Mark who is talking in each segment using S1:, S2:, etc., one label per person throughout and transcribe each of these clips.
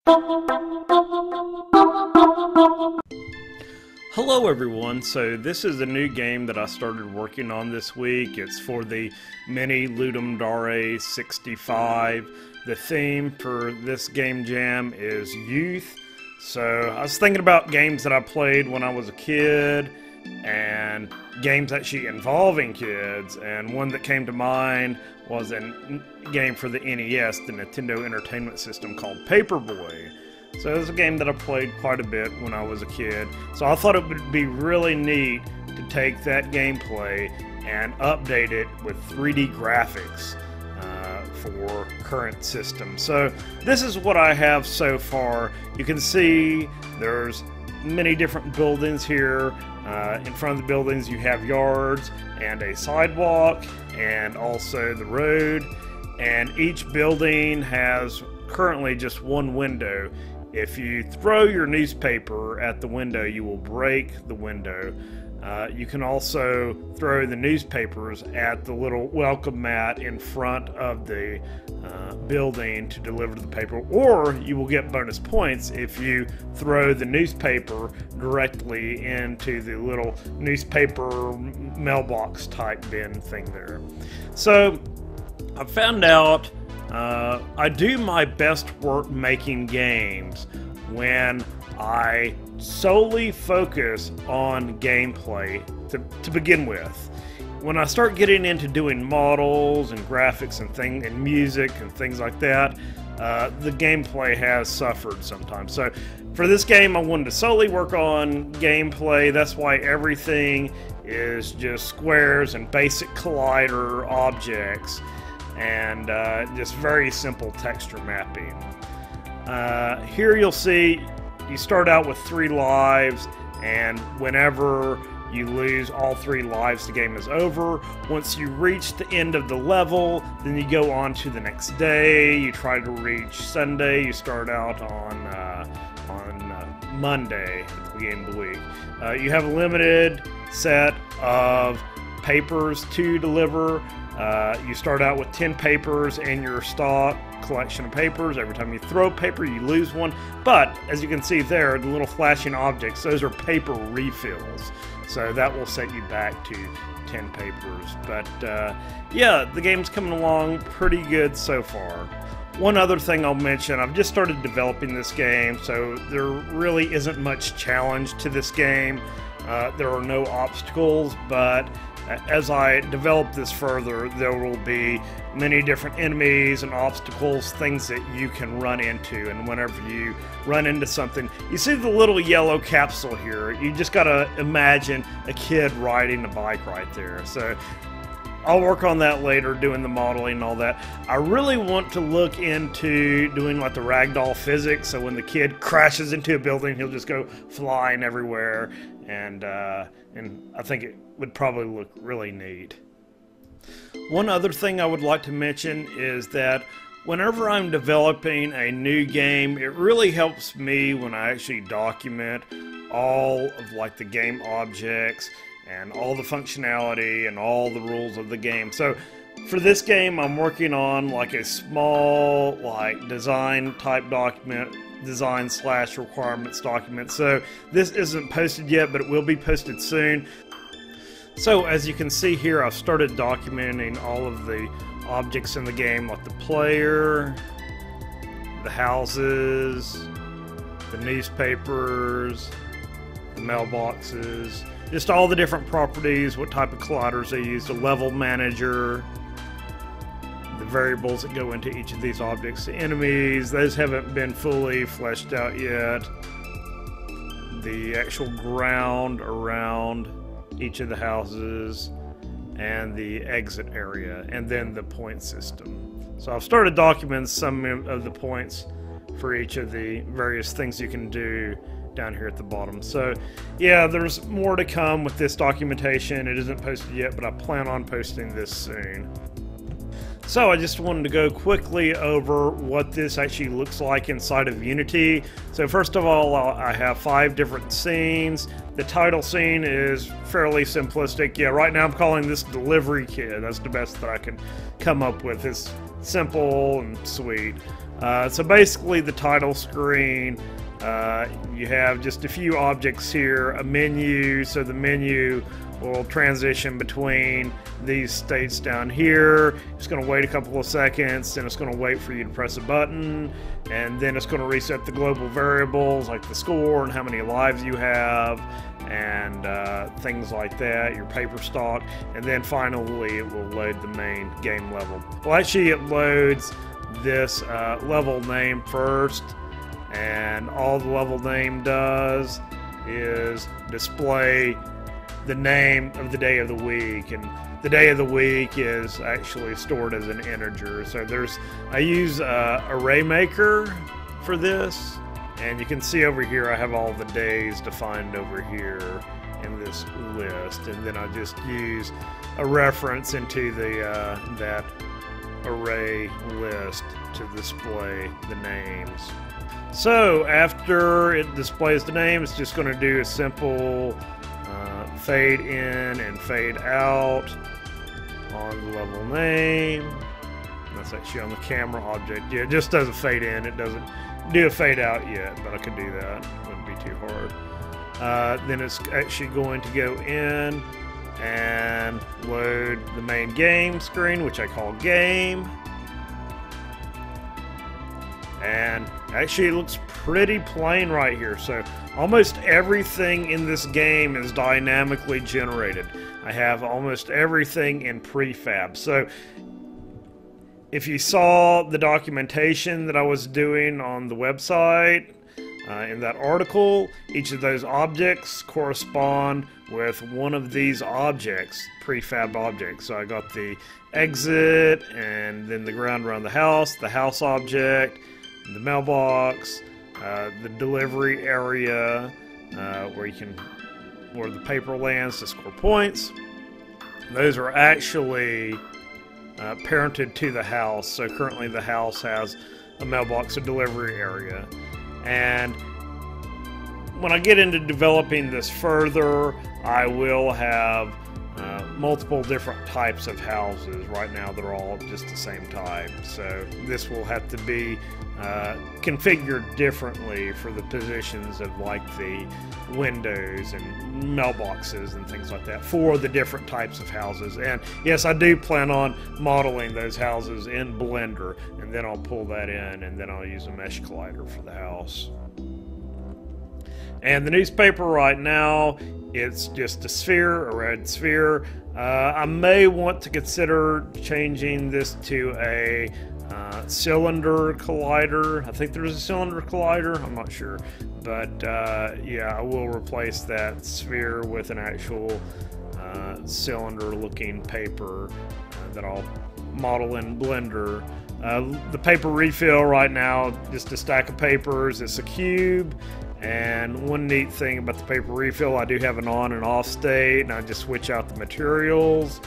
S1: Hello everyone, so this is a new game that I started working on this week. It's for the Mini Ludum Dare 65. The theme for this game jam is youth. So I was thinking about games that I played when I was a kid and games actually involving kids, and one that came to mind was a game for the NES, the Nintendo Entertainment System, called Paperboy. So it was a game that I played quite a bit when I was a kid. So I thought it would be really neat to take that gameplay and update it with 3D graphics for current systems. So this is what I have so far. You can see there's many different buildings here. In front of the buildings you have yards and a sidewalk and also the road. And each building has currently just one window. If you throw your newspaper at the window, you will break the window. You can also throw the newspapers at the little welcome mat in front of the building to deliver the paper, or you will get bonus points if you throw the newspaper directly into the little newspaper mailbox type bin thing there. So I found out I do my best work making games when I solely focus on gameplay to begin with. When I start getting into doing models and graphics and music and things like that, the gameplay has suffered sometimes. So for this game I wanted to solely work on gameplay. That's why everything is just squares and basic collider objects and just very simple texture mapping. Here you'll see you start out with 3 lives, and whenever you lose all 3 lives, the game is over. Once you reach the end of the level, then you go on to the next day. You try to reach Sunday. You start out on Monday at the beginning of the week. You have a limited set of papers to deliver. You start out with 10 papers in your stock collection of papers. Every time you throw paper, you lose one. But as you can see there, the little flashing objects, those are paper refills. So that will set you back to 10 papers. But yeah, the game's coming along pretty good so far. One other thing I'll mention, I've just started developing this game, so there really isn't much challenge to this game. There are no obstacles, but as I develop this further, there will be many different enemies and obstacles, things that you can run into. And whenever you run into something, you see the little yellow capsule here. You just gotta imagine a kid riding a bike right there. So I'll work on that later, doing the modeling and all that. I really want to look into doing like the ragdoll physics, so when the kid crashes into a building, he'll just go flying everywhere, and I think it would probably look really neat. One other thing I would like to mention is that whenever I'm developing a new game, it really helps me when I actually document all of like the game objects and all the functionality and all the rules of the game. So for this game, I'm working on like a small like design type document, design/requirements document. So this isn't posted yet, but it will be posted soon. So as you can see here, I've started documenting all of the objects in the game, like the player, the houses, the newspapers, the mailboxes, just all the different properties, what type of colliders they use, the level manager, the variables that go into each of these objects, the enemies, those haven't been fully fleshed out yet, the actual ground around each of the houses, and the exit area, and then the point system. So I've started documenting some of the points for each of the various things you can do down here at the bottom. So yeah, there's more to come with this documentation. It isn't posted yet, but I plan on posting this soon. So I just wanted to go quickly over what this actually looks like inside of Unity. So first of all, I have 5 different scenes. The title scene is fairly simplistic. Yeah, right now I'm calling this Delivery Kid. That's the best that I can come up with. It's simple and sweet. So basically the title screen, you have just a few objects here, a menu, so the menu will transition between these states down here. It's going to wait a couple of seconds, then it's going to wait for you to press a button, and then it's going to reset the global variables like the score and how many lives you have, and things like that, your paper stock, and then finally it will load the main game level. Well, actually it loads this level name first, and all the level name does is display the name of the day of the week, and the day of the week is actually stored as an integer. So I use ArrayMaker for this, and you can see over here I have all the days defined over here in this list, and then I just use a reference into the that array list to display the names. So after it displays the name, it's just going to do a simple fade in and fade out on the level name. That's actually on the camera object. Yeah, it just does a fade in. It doesn't do a fade out yet, but I could do that. It wouldn't be too hard. Then it's actually going to go in and load the main game screen, which I call game. And actually it looks pretty plain right here. So almost everything in this game is dynamically generated. I have almost everything in prefab. So if you saw the documentation that I was doing on the website, in that article, each of those objects correspond with one of these objects, prefab objects. So I got the exit, and then the ground around the house object, the mailbox, the delivery area, where the paper lands to score points. Those are actually parented to the house. So currently the house has a mailbox, a delivery area. And when I get into developing this further, I will have multiple different types of houses. Right now they're all just the same type, so this will have to be configured differently for the positions of like the windows and mailboxes and things like that for the different types of houses. And yes, I do plan on modeling those houses in Blender, and then I'll pull that in, and then I'll use a mesh collider for the house. And the newspaper right now, it's just a sphere, a red sphere. I may want to consider changing this to a cylinder collider. I think there's a cylinder collider, I'm not sure. But yeah, I will replace that sphere with an actual cylinder looking paper that I'll model in Blender. The paper refill right now, just a stack of papers, it's a cube. And one neat thing about the paper refill, I do have an on and off state, and I just switch out the materials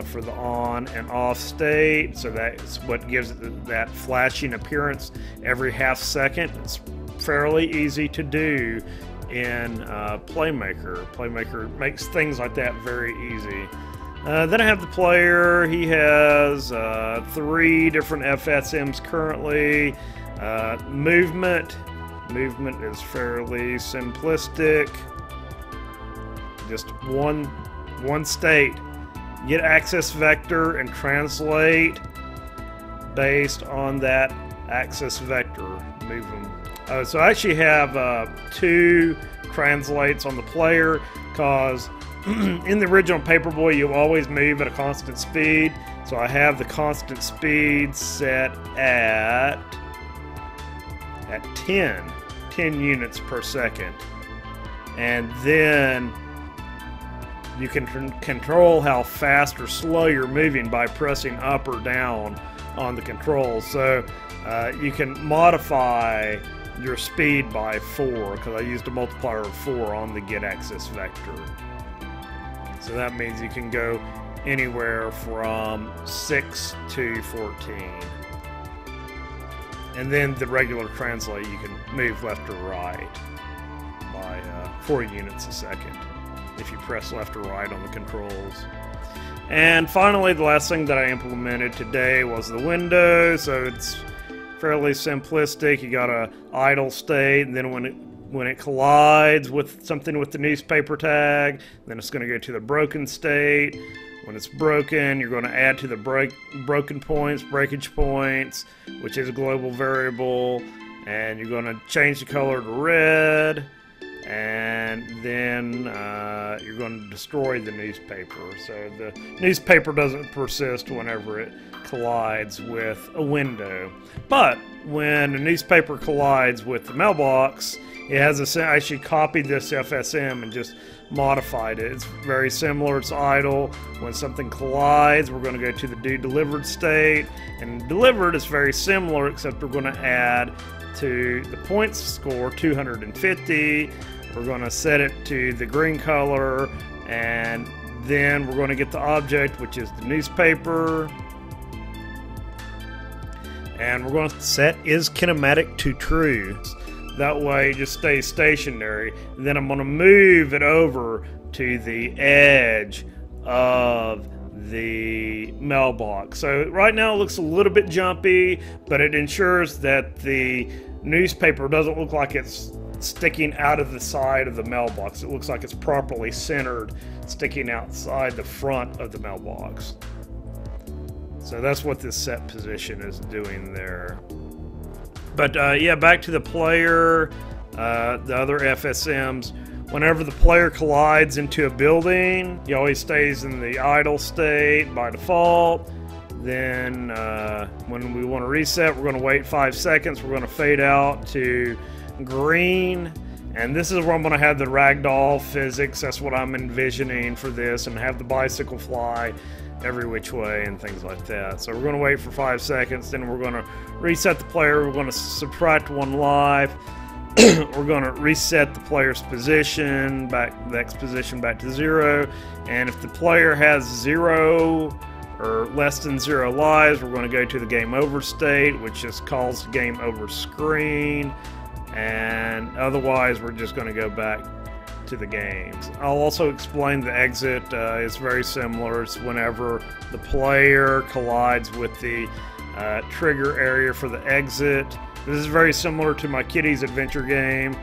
S1: for the on and off state. So that's what gives it that flashing appearance every half second. It's fairly easy to do in Playmaker. Playmaker makes things like that very easy. Then I have the player. He has 3 different FSMs currently. Movement is fairly simplistic. Just one state. Get axis vector and translate based on that axis vector. Move them. So I actually have 2 translates on the player, because in the original Paperboy you always move at a constant speed. So I have the constant speed set at 10 units per second, and then you can control how fast or slow you're moving by pressing up or down on the controls. So you can modify your speed by 4, because I used a multiplier of 4 on the get axis vector. So that means you can go anywhere from 6 to 14. And then the regular translate, you can move left or right by 4 units a second if you press left or right on the controls. And finally, the last thing that I implemented today was the window. So it's fairly simplistic. You got a idle state, and then when it collides with something with the newspaper tag, then it's going to go to the broken state. When it's broken, you're going to add to the broken points, breakage points, which is a global variable, and you're going to change the color to red, and then you're going to destroy the newspaper. So the newspaper doesn't persist whenever it collides with a window. But when a newspaper collides with the mailbox, it has actually copied this FSM and just modified it. It's very similar. It's idle. When something collides, we're going to go to the do delivered state, and delivered is very similar, except we're going to add to the points score 250. We're going to set it to the green color, and then we're going to get the object, which is the newspaper, and we're going to set is kinematic to true. That way it just stays stationary. And then I'm going to move it over to the edge of the mailbox. So right now it looks a little bit jumpy, but it ensures that the newspaper doesn't look like it's sticking out of the side of the mailbox. It looks like it's properly centered, sticking outside the front of the mailbox. So that's what this set position is doing there. But yeah, back to the player, the other FSMs. Whenever the player collides into a building, he always stays in the idle state by default. Then when we want to reset, we're going to wait 5 seconds. We're going to fade out to green. And this is where I'm going to have the ragdoll physics. That's what I'm envisioning for this, and have the bicycle fly every which way and things like that. So we're going to wait for 5 seconds, then we're going to reset the player. We're going to subtract 1 life. We're going to reset the player's position back, the X position back to 0. And if the player has 0 or less than 0 lives, we're going to go to the game over state, which just calls the game over screen. And otherwise, we're just going to go back to the games. I'll also explain the exit. It's very similar. It's whenever the player collides with the trigger area for the exit. This is very similar to my Kitty's Adventure game.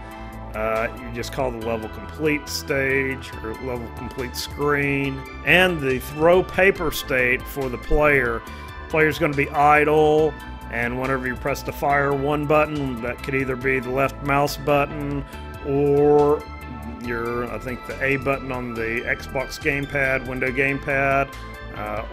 S1: You just call the level complete stage or level complete screen. And the throw paper state for the player. Player's going to be idle, and whenever you press the fire 1 button, that could either be the left mouse button or I think the A button on the Xbox gamepad, window gamepad,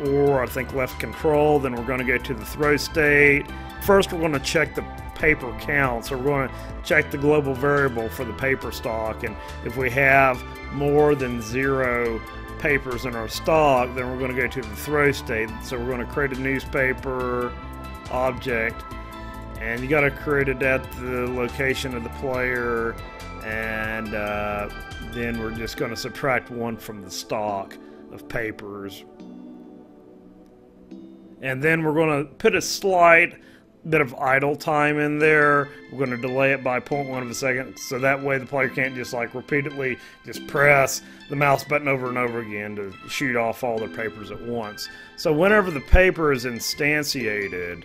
S1: or I think left control. Then we're going to go to the throw state. First, we're going to check the paper count. So we're going to check the global variable for the paper stock, and if we have more than 0 papers in our stock, then we're going to go to the throw state. So we're going to create a newspaper object, and you got to create it at the location of the player, and then we're just going to subtract 1 from the stock of papers. And then we're going to put a slight bit of idle time in there. We're going to delay it by 0.1 of a second, so that way the player can't just like repeatedly just press the mouse button over and over again to shoot off all their papers at once. So whenever the paper is instantiated,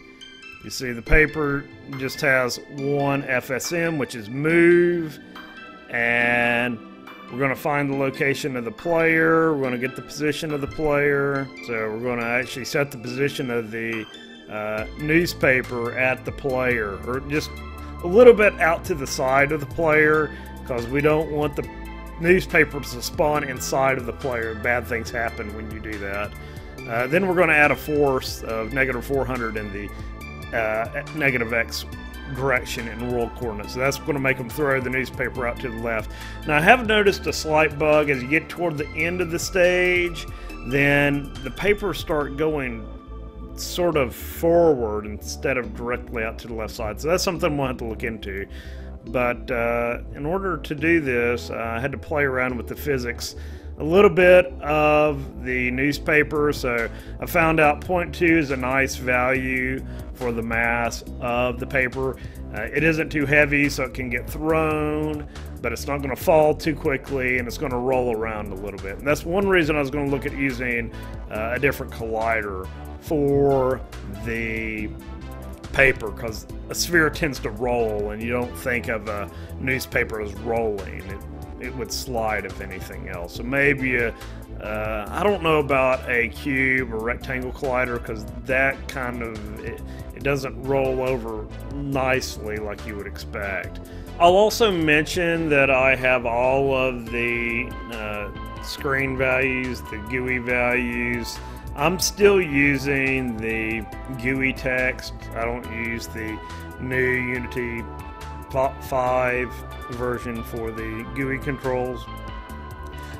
S1: you see the paper just has 1 FSM, which is move, and we're going to find the location of the player. We're going to get the position of the player. So we're going to actually set the position of the newspaper at the player, or just a little bit out to the side of the player, because we don't want the newspaper to spawn inside of the player. Bad things happen when you do that. Then we're going to add a force of -400 in the negative X direction in world coordinates. So that's going to make them throw the newspaper out to the left. Now I have noticed a slight bug. As you get toward the end of the stage, then the papers start going sort of forward instead of directly out to the left side. So that's something we'll have to look into. But in order to do this, I had to play around with the physics a little bit of the newspaper. So I found out 0.2 is a nice value for the mass of the paper. It isn't too heavy, so it can get thrown, but it's not going to fall too quickly, and it's going to roll around a little bit. And that's one reason I was going to look at using a different collider for the paper, because a sphere tends to roll, and you don't think of a newspaper as rolling. It would slide if anything else. So maybe I don't know about a cube or rectangle collider, because that kind of it doesn't roll over nicely like you would expect. I'll also mention that I have all of the screen values, the GUI values. I'm still using the GUI text. I don't use the new Unity 5 version for the GUI controls.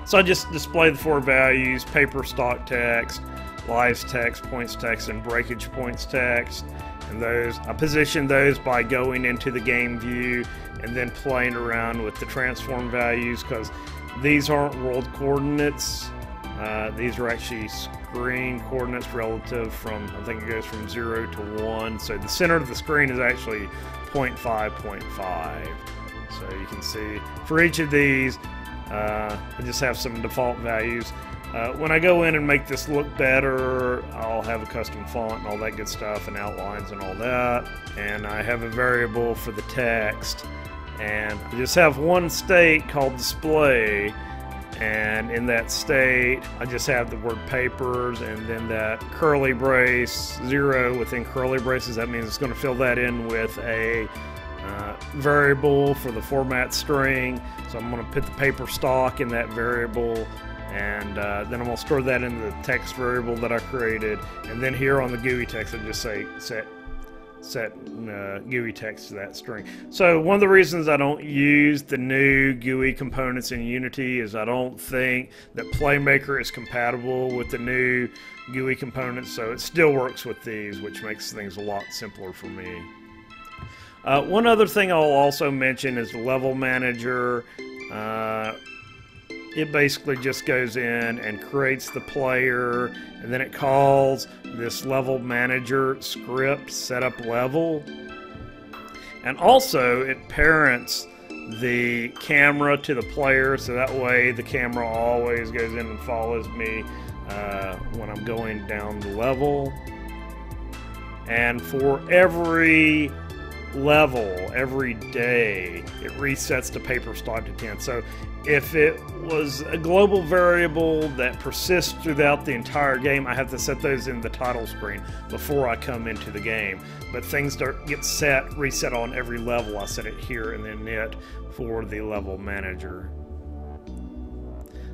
S1: So I just display the 4 values: paper stock text, lives text, points text, and breakage points text. And those, I position those by going into the game view and then playing around with the transform values, because these aren't world coordinates. These are actually screen coordinates relative from, I think it goes from 0 to 1. So the center of the screen is actually 0.5, 0.5. So you can see for each of these, I just have some default values. When I go in and make this look better, I'll have a custom font and all that good stuff, and outlines and all that. And I have a variable for the text, and I just have one state called display, and in that state I just have the word papers and then that curly brace 0 within curly braces. That means it's going to fill that in with a variable for the format string. So I'm going to put the paper stock in that variable, and then I'm going to store that in the text variable that I created. And then here on the GUI text, I just say set GUI text to that string. So one of the reasons I don't use the new GUI components in Unity is I don't think that Playmaker is compatible with the new GUI components, so it still works with these, which makes things a lot simpler for me. One other thing I'll also mention is the level manager. It basically just goes in and creates the player, and then it calls this level manager script setup level. And also it parents the camera to the player, so that way the camera always goes in and follows me when I'm going down the level. And for every level, every day, it resets the paper stock to 10. So if it was a global variable that persists throughout the entire game, I have to set those in the title screen before I come into the game. But things get reset on every level. I set it here and then it for the level manager.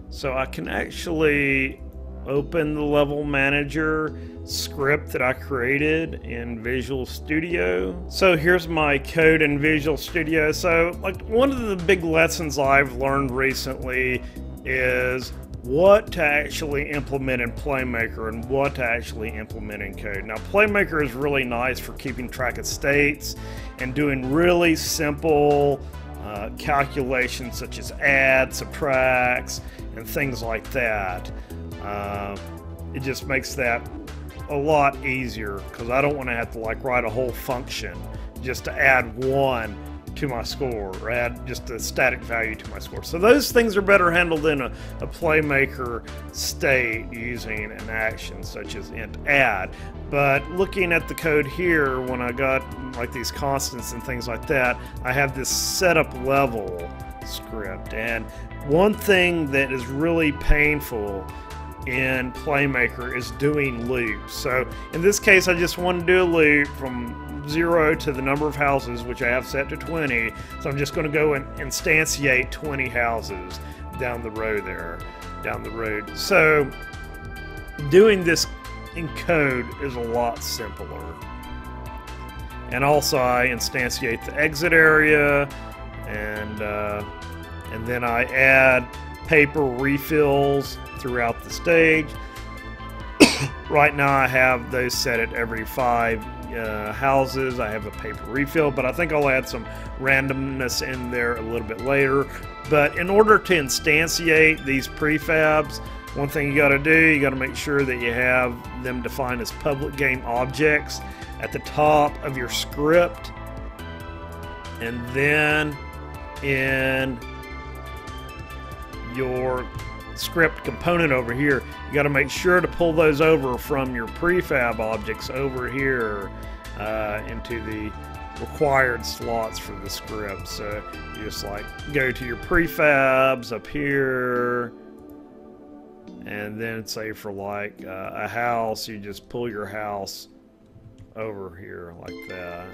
S1: So I can actually open the level manager script that I created in Visual Studio. So here's my code in Visual Studio. So like one of the big lessons I've learned recently is what to actually implement in Playmaker and what to actually implement in code. Now Playmaker is really nice for keeping track of states and doing really simple calculations such as add, subtracts, and things like that. It just makes that a lot easier, because I don't want to have to like write a whole function just to add 1 to my score, or add just a static value to my score. So those things are better handled in a Playmaker state using an action such as int add. But looking at the code here, when I got like these constants and things like that, I have this setup level script. And one thing that is really painful in Playmaker is doing loops. So in this case, I just want to do a loop from 0 to the number of houses, which I have set to 20. So I'm just going to go and instantiate 20 houses down the road there, down the road. So doing this in code is a lot simpler. And also I instantiate the exit area, and then I add paper refills throughout the stage. Right now I have those set at every 5 houses. I have a paper refill, but I think I'll add some randomness in there a little bit later. But in order to instantiate these prefabs, one thing you got to do, you got to make sure that you have them defined as public game objects at the top of your script, and then in your script component over here, you got to make sure to pull those over from your prefab objects over here into the required slots for the script. So you just like go to your prefabs up here, and then say for like a house, you just pull your house over here like that.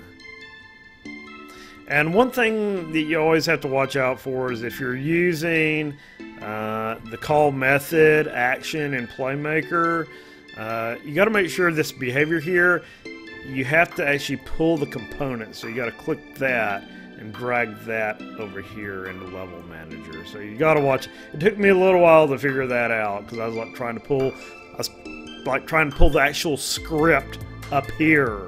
S1: And one thing that you always have to watch out for is if you're using the call method action in Playmaker, you got to make sure this behavior here, you have to actually pull the component. So you got to click that and drag that over here into Level Manager. So you got to watch. It took me a little while to figure that out because I was like trying to pull the actual script up here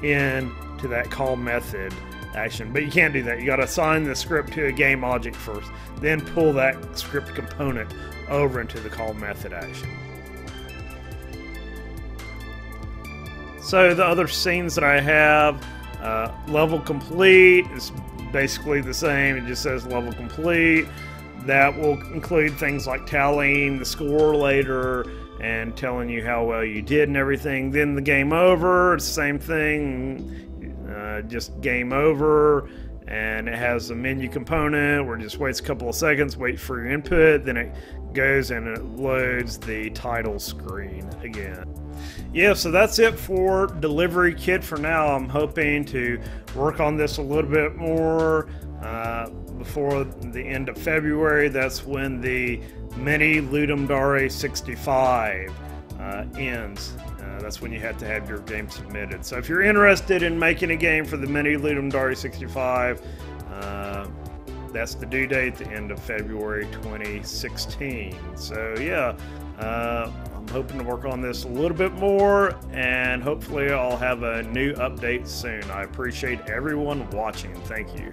S1: into that call method action. But you can't do that. You got to assign the script to a game object first, then pull that script component over into the call method action. So the other scenes that I have, level complete is basically the same. It just says level complete. That will include things like tallying the score later and telling you how well you did and everything. Then the game over, it's the same thing, just game over. And it has a menu component where it just waits a couple of seconds, wait for your input, then it goes and it loads the title screen again. Yeah, so that's it for Delivery Kit for now. I'm hoping to work on this a little bit more before the end of February. That's when the Mini Ludum Dare 65 ends. That's when you have to have your game submitted. So if you're interested in making a game for the Mini Ludum Dare 65, that's the due date, the end of February 2016. So yeah, I'm hoping to work on this a little bit more, and hopefully I'll have a new update soon. I appreciate everyone watching. Thank you.